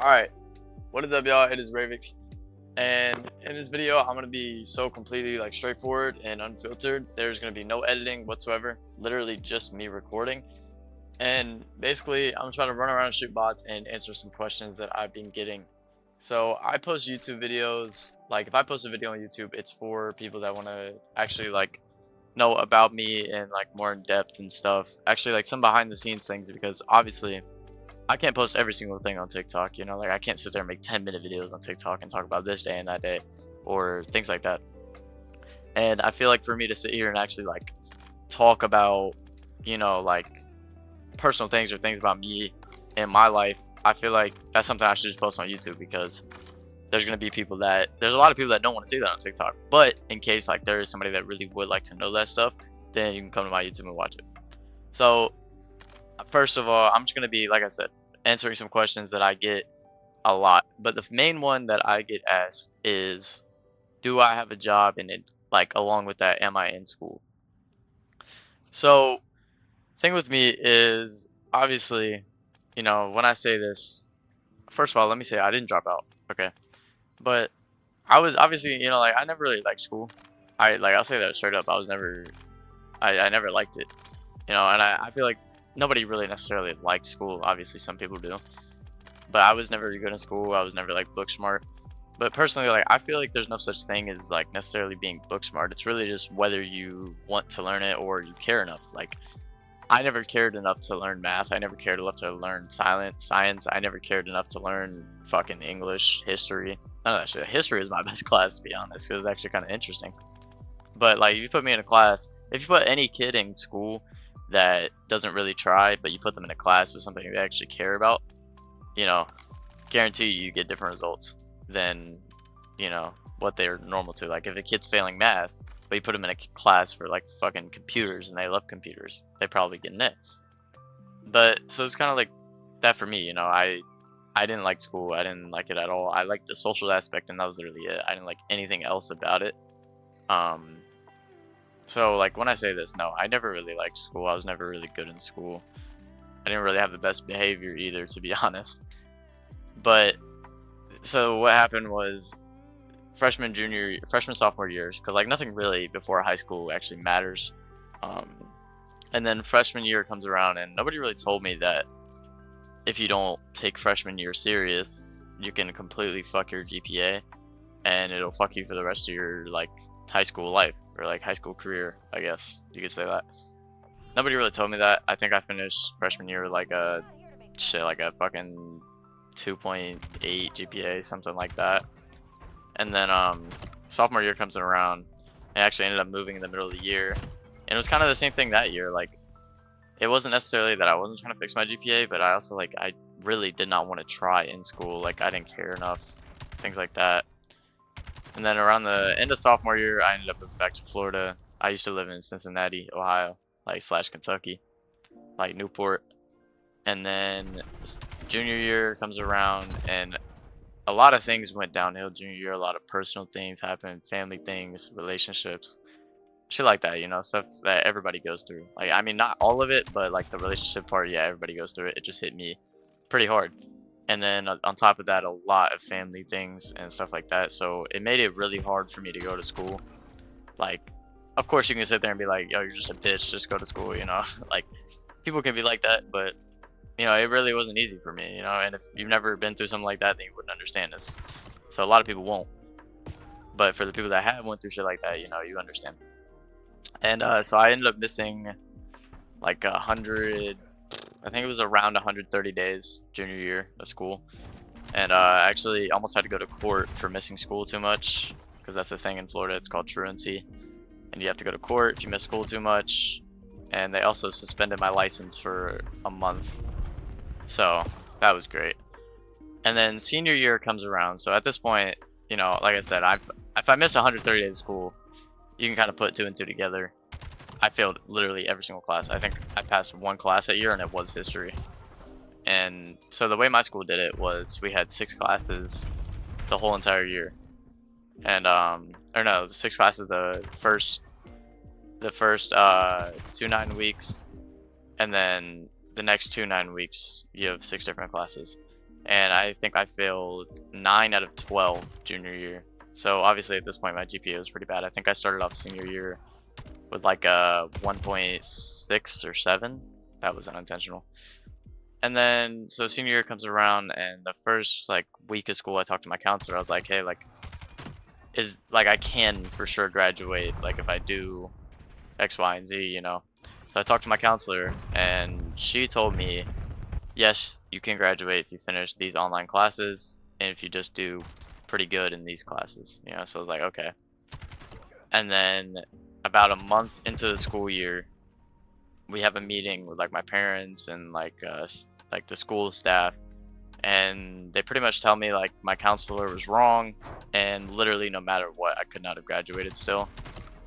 Alright, what is up y'all? It is Ravix, and in this video I'm gonna be so completely like straightforward and unfiltered. There's gonna be no editing whatsoever, literally just me recording. And basically I'm just about to run around and shoot bots and answer some questions that I've been getting. So I post YouTube videos, like if I post a video on YouTube, it's for people that want to actually like know about me and like more in depth and stuff. Actually like some behind the scenes things, because obviously I can't post every single thing on TikTok, like I can't sit there and make 10-minute videos on TikTok and talk about this day and that day or things like that. And I feel like for me to sit here and actually like talk about, like personal things or things about me and my life, I feel like that's something I should just post on YouTube, because there's a lot of people that don't want to see that on TikTok. But in case like there is somebody that really would like to know that stuff, then you can come to my YouTube and watch it. So first of all, I'm just gonna be, like I said, answering some questions that I get a lot. But the main one that I get asked is, do I have a job? And it, like, along with that, am I in school? So, thing with me is, obviously, when I say this, first of all, let me say I didn't drop out. Okay. But I was obviously, like, I never really liked school. I'll say that straight up. I never liked it. And I feel like nobody really necessarily likes school. Obviously, some people do, but I was never good in school. I was never like book smart. But personally, like I feel like there's no such thing as like necessarily being book smart. It's really just whether you want to learn it or you care enough. Like I never cared enough to learn math. I never cared enough to learn science. I never cared enough to learn fucking English, history. None of that shit. History is my best class, to be honest. It was actually kind of interesting. But like, if you put me in a class, if you put any kid in school that doesn't really try, but you put them in a class with something they actually care about, you know, guarantee you get different results than, what they're normal to. Like if a kid's failing math, but you put them in a class for like fucking computers and they love computers, they probably get an A. But so it's kind of like that for me. I didn't like school. I didn't like it at all. I liked the social aspect, and that was literally it. I didn't like anything else about it. Um, so like when I say this, no, I never really liked school. I was never really good in school. I didn't really have the best behavior either, to be honest. But so what happened was freshman, sophomore years, because like nothing really before high school actually matters. Um, and then freshman year comes around, and nobody really told me that if you don't take freshman year serious, you can completely fuck your GPA, and it'll fuck you for the rest of your like high school life, or like high school career, I guess you could say that. Nobody really told me that. I think I finished freshman year with like a fucking 2.8 GPA, something like that. And then sophomore year comes around. I actually ended up moving in the middle of the year, and it was kind of the same thing that year. Like it wasn't necessarily that I wasn't trying to fix my GPA, but I also like I really did not want to try in school. Like I didn't care enough, things like that. And then around the end of sophomore year, I ended up moving back to Florida. I used to live in Cincinnati, Ohio, like slash Kentucky, like Newport. And then junior year comes around, and a lot of things went downhill junior year. A lot of personal things happened, family things, relationships, shit like that. Stuff that everybody goes through. Like, I mean, not all of it, but like the relationship part, yeah, everybody goes through it. It just hit me pretty hard. And then on top of that, a lot of family things and stuff like that. So it made it really hard for me to go to school. Like, of course, you can sit there and be like, "Yo, you're just a bitch. Just go to school." Like people can be like that, but it really wasn't easy for me. And if you've never been through something like that, then you wouldn't understand this. So a lot of people won't. But for the people that have went through shit like that, you understand. And so I ended up missing like 100. I think it was around 130 days junior year of school, and I actually almost had to go to court for missing school too much, because that's the thing in Florida. It's called truancy, and you have to go to court if you miss school too much. And they also suspended my license for a month, so that was great. And then senior year comes around. So at this point, like I said, if I miss 130 days of school, you can kind of put two and two together. I failed literally every single class. I think I passed one class that year, and it was history. And so the way my school did it was we had 6 classes the whole entire year. And or no, 6 classes the first 2 9 weeks, and then the next 2 9 weeks you have 6 different classes. and I think I failed 9 out of 12 junior year. So obviously at this point my GPA was pretty bad. I think I started off senior year with like a 1.6 or 7. That was unintentional. And then so senior year comes around, and the first like week of school I talked to my counselor. I was like, hey, like is like I can for sure graduate like if I do X, Y, and Z, you know. So I talked to my counselor, and she told me, yes, you can graduate if you finish these online classes and if you just do pretty good in these classes, you know. So I was like, okay. And then about a month into the school year, we have a meeting with like my parents and like like the school staff, and they pretty much tell me like my counselor was wrong, and literally no matter what I could not have graduated still.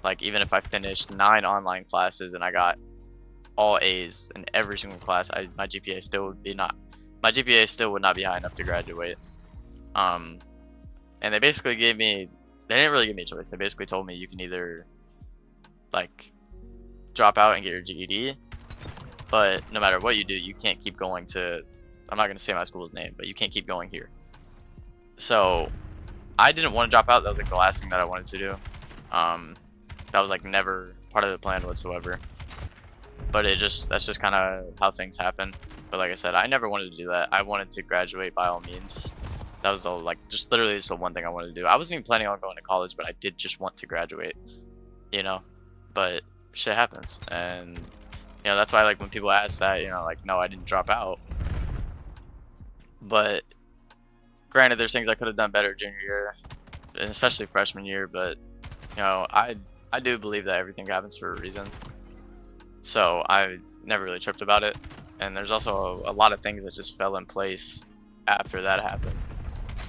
Like even if I finished 9 online classes and I got all A's in every single class, my GPA still would be not my GPA still would not be high enough to graduate. Um, and they basically they didn't really give me a choice. They basically told me you can either like drop out and get your GED, but no matter what you do, you can't keep going to. I'm not gonna say my school's name, but you can't keep going here. So I didn't want to drop out. That was like the last thing that I wanted to do. That was like never part of the plan whatsoever. But that's just kind of how things happen. But like I said, I never wanted to do that. I wanted to graduate by all means. That was the like just literally just the one thing I wanted to do. I wasn't even planning on going to college, but I did just want to graduate, you know. But shit happens, and you know that's why like when people ask that, you know, like no, I didn't drop out. But granted, there's things I could have done better junior year, and especially freshman year. But you know, I do believe that everything happens for a reason. So I never really tripped about it. And there's also a lot of things that just fell in place after that happened.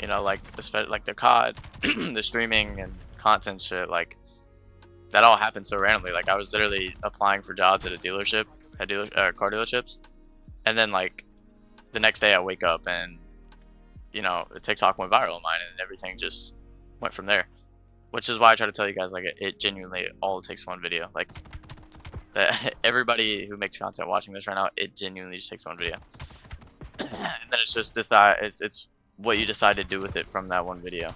You know, like especially like the COD, the streaming and content shit, like that all happened so randomly. Like I was literally applying for jobs at a dealership, car dealerships, and then like the next day I wake up and you know the TikTok went viral of mine, and everything just went from there. Which is why I try to tell you guys like it genuinely all takes one video. Like that everybody who makes content watching this right now, it genuinely just takes one video. And then it's just it's what you decide to do with it from that one video.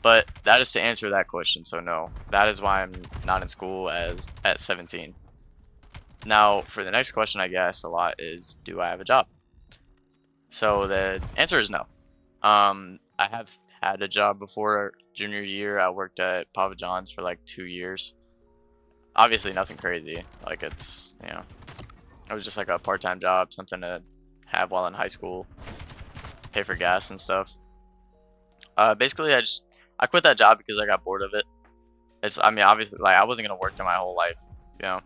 But that is to answer that question. So no, that is why I'm not in school at 17. Now for the next question I get asked a lot is, do I have a job? So the answer is no. I have had a job before junior year. I worked at Papa John's for like 2 years. Obviously nothing crazy. Like it's, you know, it was just like a part-time job, something to have while in high school, pay for gas and stuff. Basically I quit that job because I got bored of it. I mean, obviously like I wasn't gonna work there my whole life, you know,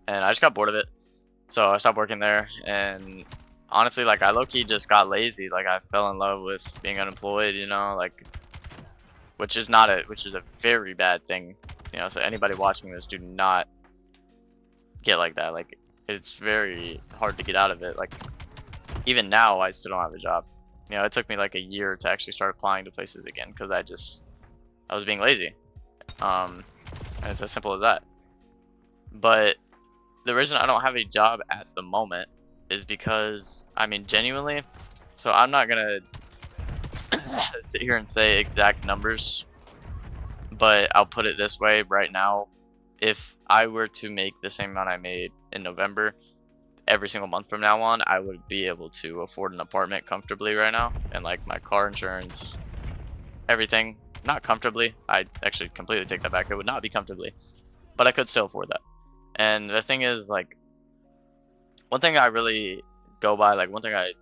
and I just got bored of it. So I stopped working there, and honestly, like I low-key just got lazy. Like I fell in love with being unemployed, you know, like which is a very bad thing, you know. So anybody watching this, do not get like that. Like it's very hard to get out of it. Like even now I still don't have a job. You know, it took me like a year to actually start applying to places again because I was being lazy. And it's as simple as that. But the reason I don't have a job at the moment is because, I mean, genuinely, so I'm not gonna sit here and say exact numbers, but I'll put it this way right now. If I were to make the same amount I made in November every single month from now on, I would be able to afford an apartment comfortably right now, and like my car insurance, everything. Not comfortably. I actually completely take that back. It would not be comfortably, but I could still afford that. And the thing is, like, one thing I really go by, like one thing I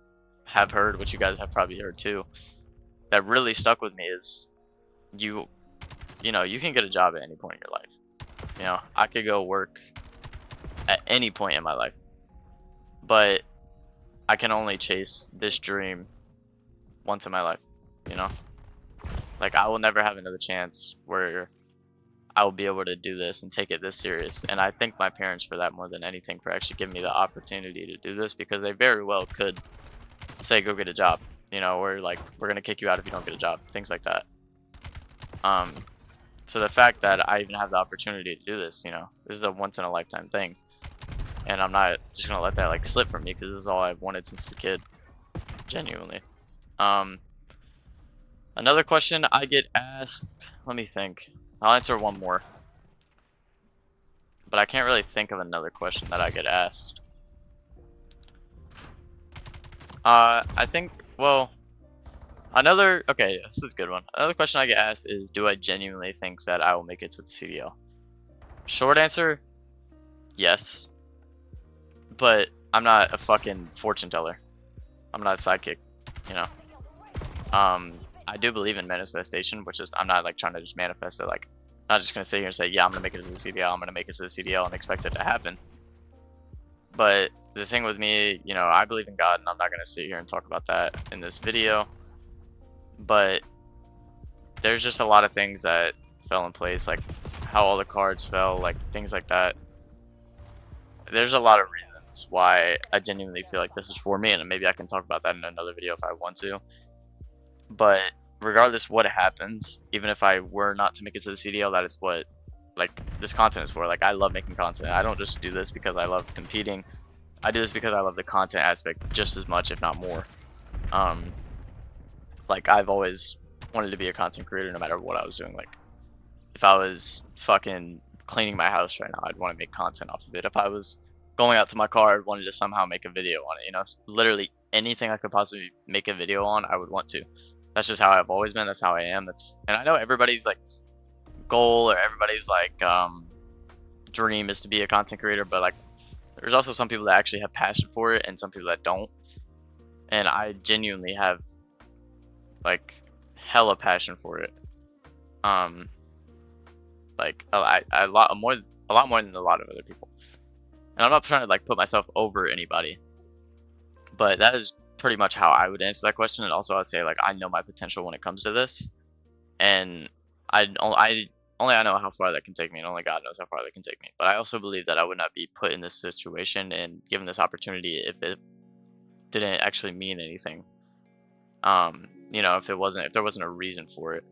have heard, which you guys have probably heard too, that really stuck with me is you know, you can get a job at any point in your life. You know, I could go work at any point in my life, but I can only chase this dream once in my life, you know? Like I will never have another chance where I will be able to do this and take it this serious. And I thank my parents for that more than anything, for actually giving me the opportunity to do this, because they very well could say, go get a job, you know, or like, we're going to kick you out if you don't get a job, things like that. So the fact that I even have the opportunity to do this, you know, this is a once in a lifetime thing. And I'm not just going to let that like slip from me, because this is all I've wanted since a kid. genuinely. Um, Another question I get asked. Let me think. I'll answer one more, but I can't really think of another question that I get asked. I think. Well, okay, this is a good one. Another question I get asked is, do I genuinely think that I will make it to the CDL? Short answer, yes. But I'm not a fucking fortune teller. I'm not a sidekick, you know. I do believe in manifestation, which is I'm not like trying to just manifest it. Like, I'm not just gonna sit here and say, yeah, I'm gonna make it to the CDL. I'm gonna make it to the CDL and expect it to happen. But the thing with me, you know, I believe in God, and I'm not gonna sit here and talk about that in this video. But there's just a lot of things that fell in place, like how all the cards fell, like things like that. There's a lot of reasons why I genuinely feel like this is for me, and maybe I can talk about that in another video if I want to. But regardless what happens, even if I were not to make it to the CDL, that is what like this content is for. Like, I love making content. I don't just do this because I love competing. I do this because I love the content aspect just as much, if not more. Like, I've always wanted to be a content creator no matter what I was doing. Like, if I was fucking cleaning my house right now, I'd want to make content off of it. If I was going out to my car, I'd wanted to somehow make a video on it. You know, literally anything I could possibly make a video on, I would want to. That's just how I've always been. That's how I am. And I know everybody's like goal or everybody's like dream is to be a content creator, but like there's also some people that actually have passion for it and some people that don't. And I genuinely have like hella passion for it. Like a lot more than a lot of other people. And I'm not trying to like put myself over anybody, but that is pretty much how I would answer that question. And also, I'd say like I know my potential when it comes to this, and I know how far that can take me, and only God knows how far that can take me. But I also believe that I would not be put in this situation and given this opportunity if it didn't actually mean anything. You know, if there wasn't a reason for it,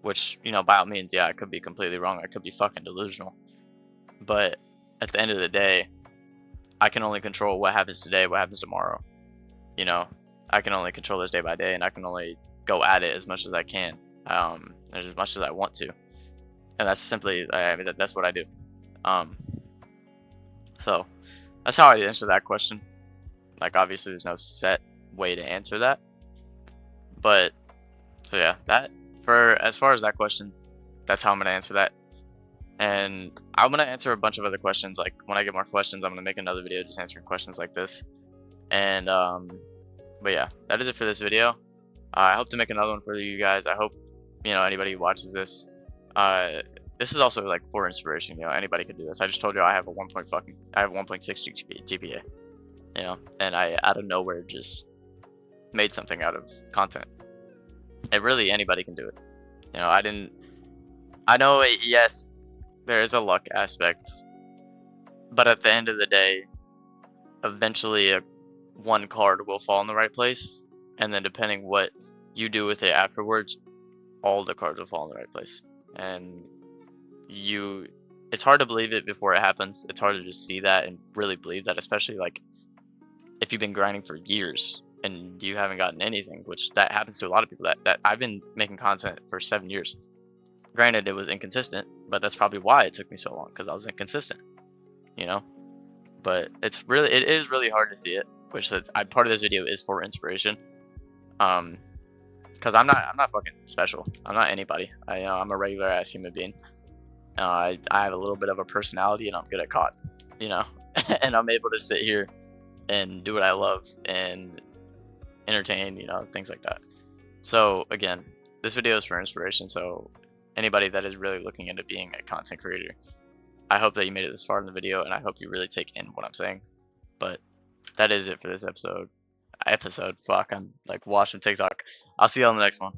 which, you know, by all means, yeah, I could be completely wrong. I could be fucking delusional. But at the end of the day, I can only control what happens today, what happens tomorrow. You know, I can only control this day by day, and I can only go at it as much as I can, as much as I want to. And that's simply, I mean, that's what I do. So that's how I answer that question. Like, obviously, there's no set way to answer that. But so yeah, as far as that question, that's how I'm gonna answer that. And I'm gonna answer a bunch of other questions. Like, when I get more questions, I'm gonna make another video just answering questions like this. And but yeah, that is it for this video. I hope to make another one for you guys. I hope, you know, anybody who watches this, this is also like for inspiration. You know, anybody could do this. I just told you I have a 1.6 GPA. You know, and I out of nowhere just made something out of content. And really, anybody can do it. You know, I know, yes, there is a luck aspect, but at the end of the day, eventually one card will fall in the right place, and then depending what you do with it afterwards, all the cards will fall in the right place. And it's hard to believe it before it happens. It's hard to just see that and really believe that, especially like if you've been grinding for years and you haven't gotten anything, which that happens to a lot of people. That I've been making content for 7 years. Granted, it was inconsistent, but that's probably why it took me so long, because I was inconsistent, you know. But it is really hard to see it, which part of this video is for inspiration. Because I'm not fucking special. I'm not anybody. I'm a regular ass human being. I have a little bit of a personality, and I'm good at COD, you know. And I'm able to sit here and do what I love and entertain, you know, things like that. So again, this video is for inspiration. So anybody that is really looking into being a content creator, I hope that you made it this far in the video, and I hope you really take in what I'm saying. But that is it for this episode. Fuck, I'm like watching TikTok. I'll see you on the next one.